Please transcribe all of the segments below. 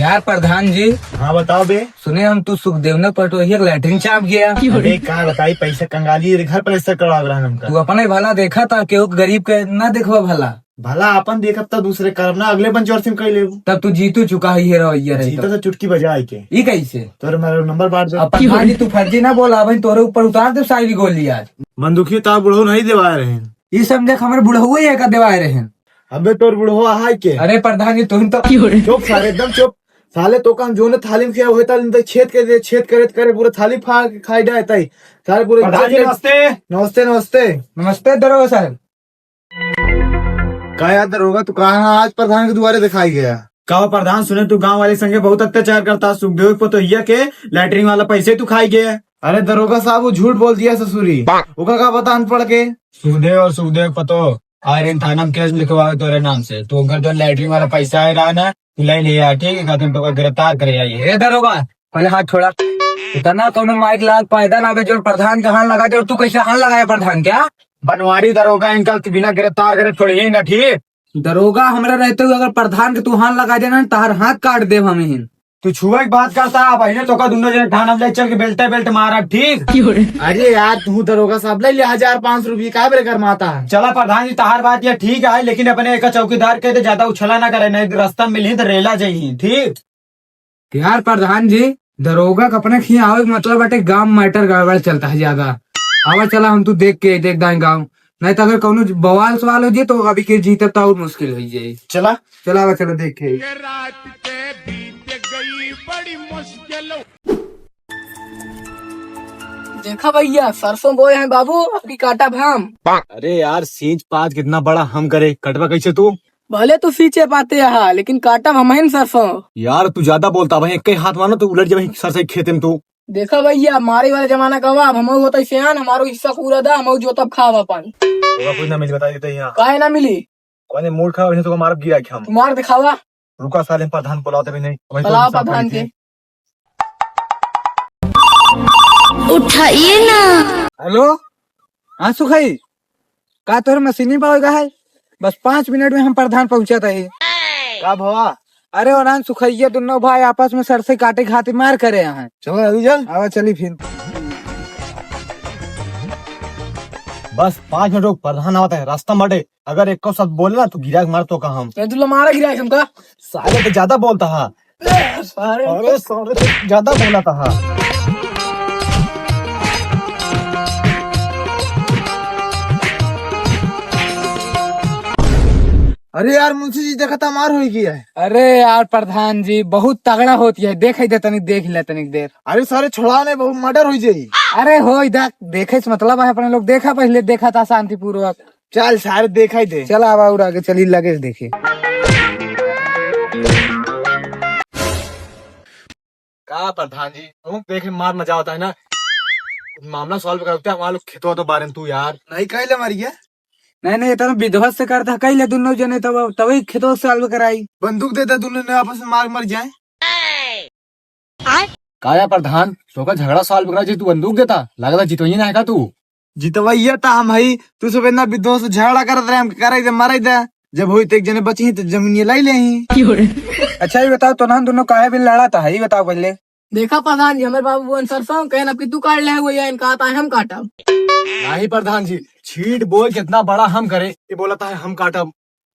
यार प्रधान जी, हाँ बताओ बे। सुने हम तू सुखदेव ने पटोही लैट्रिन चाप गया। अरे कहाँ बताई, पैसा कंगाली घर पर ऐसा करवा रहा हमका। तू अपने भला देखा था केहू गरीब के ना देखवा भला। भला अपन देखब तो दूसरे करब ना, अगले पंचर सिम कही ले। तब तू जीतू चुका ही रवैया रही जीता तो चुटकी बजा आई के। ई कैसे तोरे मेरा नंबर बांट दे। अब प्रधान जी तू फर्जी ना बोला, भाई तोरे ऊपर उतार दे सारी गोली आज। बंदूकी तो बुढ़ो नहीं देवा रहे हैं। ये समझे हमारे बुढ़ऊ ही का देवाए रहे। अबे तोर बुढ़ो हाय के। अरे प्रधान जी तुम तो चुप साले, एकदम चुप साले। तो काम जो ने थाली में किया होता छेद करे पूरा थाली फाड़ के खाई जाता है सारे पूरे। नमस्ते नमस्ते नमस्ते नमस्ते दरोगा साहब। का याद होगा तू कहाँ आज प्रधान के द्वारे दिखाई गया। कहो प्रधान, सुने तू गांव वाले संगे बहुत अत्याचार करता। सुखदेव को तो के लैटरिन वाला पैसे तू खाई गया। अरे दरोगा साहब वो झूठ बोल दिया ससुरी, उका का पता अनपढ़ के। सुखदेव पतो आयरन थाना में केस लिखवा तोरे नाम से। तू अगर जो लैटरिन वाला पैसा है रहा ना, तू ले लिया, ठीक है? तुम तो गिरफ्तार करे आइए। दरोगा पहले हाथ छोड़ा। इतना कौन माइक लाल पैदा ना जो प्रधान का हाथ लगा दे, और तू कैसे हाथ लगाया प्रधान क्या? बनवारी दरोगा इनका बिना गिरफ्तार करे छोड़िए ना, ठीक? दरोगा हमारा रहते हुए अगर प्रधान के तू हाथ लगा देना तार हाथ काट दे हम ही। तू छुआ की बात करता पहले तो दोनों जने थाना में ले चल के बेल्ट मारा, ठीक? अरे यार तू दरोगा साहब ले 1000-500 रुपये का ब्रेक कर माता। चला प्रधान जी, तहार बात ये ठीक है, लेकिन अपने एक चौकीदार के तो ज्यादा उछला ना करे, नहीं रास्ता में मिली तो रेला जाइए, ठीक? यार प्रधान जी, दरोगा का अपने खिया आवे मतलब बाटे गांव मैटर गड़बड़ चलता है ज्यादा। आवा चला हम तू देख दाएं गाँव, नहीं तो अगर कौनो बवाल सवाल हो जाए तो अभी के जीतब तो और मुश्किल हो जाए। चला चला आवा चलो देख के। देखा भैया, सरसों बोए हैं बाबू, अभी काटा भाम। अरे यार सींच पात कितना बड़ा हम करे, कटवा कैसे तू? भले तो सींचे पाते यहाँ, लेकिन काटा हम हैं सरसों। यार तू ज्यादा बोलता भाई, एक हाथ मानो तो उलट जाए सर से खेते में तू। देखा भैया, मारे वाला जमाना का अब हम होता सियान, हमारो हिस्सा पूरा दा, हम जो तब खावा अपन। कुछ ना मिल बता देते यहाँ काहे ना मिली? कौन मूड खा तो मार गिरा हम। मार दिखावा। रुका साले प्रधान बुलाते भी नहीं। चलाओ प्रधान के। उठाइए ना। हेलो हाँ सुखाई का तोर मशीनी पाएगा है? बस 5 मिनट में हम प्रधान पहुंचा था। का भवा? अरे और सुखैया दोनों भाई आपस में सरसे काटे खाते मार करे यहाँ। चलो अभी चल। आवा चली फिर। बस 5 मिनट रुक, प्रधान आता है रास्ता मटे। अगर एक को सब बोले ना तो गिरा मार तो कहा हम। तुला मारा गिरा हमका। साले तो ज्यादा बोलता है। अरे साले तो ज्यादा बोला था। अरे यार मुंशी जी देखा था मार हो गया है। अरे यार प्रधान जी बहुत तगड़ा होती है, देख दे तनिक देख ले तनिक देर। अरे सारे छोड़ा ने बहुत मर्डर हो जाये। अरे हो देखे से मतलब है अपने लोग देखा पहले देखा था शांति पूर्वक। चल सारे देखा ही दे। चला अब और आगे चली लगे देखे। का प्रधान जी तुम देखे मार मजा आता है ना, मामला सॉल्व करते हैं हमारे खेतों तो बारे में। तू यार नहीं कहले मर गया। नहीं तो विध्वंस से करता कई ले दोनों जने तब तभी खेतों से सॉल्व कराई। बंदूक देता दोनों ने आपस में मार मर जाए। काया प्रधान तो का झगड़ा सॉल्व करा जी, तू बंदूक देता लगता जीतो ही ना है का तू? जितवैया था हम भाई, तू सब इतना विध्वंस झगड़ा करत रहे, हम करे मारे दे। जब हुई तो एक जने बची ही तो जमीन लाई ले ही। अच्छा ये बताओ तो ना दोनों काहे भी लड़ा था, ये बताओ पहले। देखा प्रधान जी, हमारे बाबू वो सरसों कहना अब कि तू काट ले हुआ है, इनका आता है हम काटा। नहीं प्रधान जी, छीट बोल कितना बड़ा हम करे, ये बोला था हम काटब।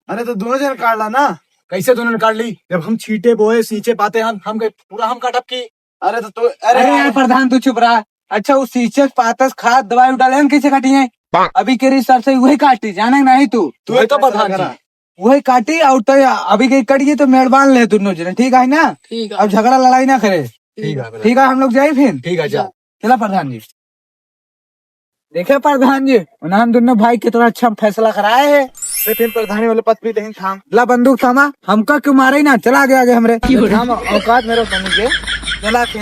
अरे तो दोनों जने काट ला ना। कैसे दोनों ने काट ली? जब हम छीटे बोए सींचे पाते हम पूरा हम काटब की। अरे तो अरे यार प्रधान तू चुप रहा। अच्छा वो सींचे पातस खाद दवाई डाले कैसे काटी है? अभी के रिसर्च से वही काटी जाने नहीं तू तो प्रधान जी वही काटी और तो अभी के कटिए तो मेहरबान ले दोनों जने, ठीक है ना? ठीक है, अब झगड़ा लड़ाई ना करे। ठीक है हम लोग जाए फिर। ठीक है जा। चला प्रधान जी। देखे प्रधान जी उन्होंने दोनों भाई कितना अच्छा फैसला कराए है। फिर प्रधानी वाले पद भी नहीं थाम। ला बंदूक थामा, हमका क्यों मारे ना? चला आगे हमरे थाम औकात मेरे समझ के। चला के